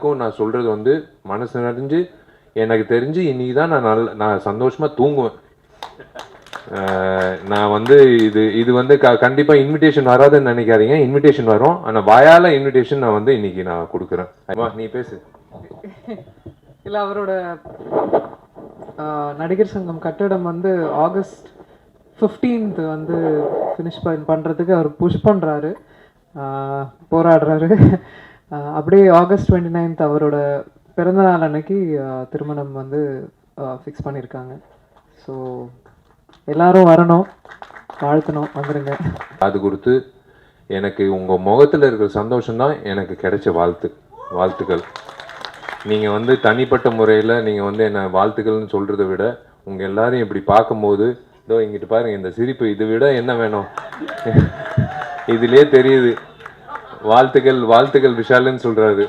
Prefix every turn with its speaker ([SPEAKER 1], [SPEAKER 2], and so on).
[SPEAKER 1] நான் சொல்றது வந்து மனசு நிறைஞ்சு எனக்கு தெரிஞ்சு இன்னைக்கு தான் நான் சந்தோஷமா தூங்குவேன். நான் வந்து இது வந்து கண்டிப்பா இன்விடேஷன் வராதுன்னு நினைக்காதீங்க. இன்விடேஷன் வரும். ஆனா வாயால இன்விடேஷன் நான் வந்து இன்னைக்கு நான் கொடுக்குறேன். நீ பேசு.
[SPEAKER 2] இல்லை, அவரோட நடிகர் சங்கம் கட்டடம் வந்து ஆகஸ்ட் 15th வந்து ஃபினிஷ் பண்ணுறதுக்கு அவர் புஷ் பண்ணுறாரு, போராடுறாரு. அப்படியே ஆகஸ்ட் 29th அவரோட பிறந்தநாள் அன்னைக்கு திருமணம் வந்து ஃபிக்ஸ் பண்ணியிருக்காங்க. ஸோ எல்லாரும் வரணும், வாழ்த்தணும், வந்துடுங்க.
[SPEAKER 1] அது கொடுத்து எனக்கு உங்கள் முகத்தில் இருக்கிற சந்தோஷம் தான் எனக்கு கிடைச்ச வாழ்த்துக்கள். நீங்கள் வந்து தனிப்பட்ட முறையில் நீங்கள் வந்து என்ன வாழ்த்துக்கள்னு சொல்கிறத விட உங்கள் எல்லாரையும் இப்படி பார்க்கும்போது இதோ இங்கிட்டு பாருங்கள், இந்த சிரிப்பு, இதை விட என்ன வேணும்? இதுலேயே தெரியுது. வாழ்த்துக்கள் விஷாலுன்னு சொல்கிறாரு.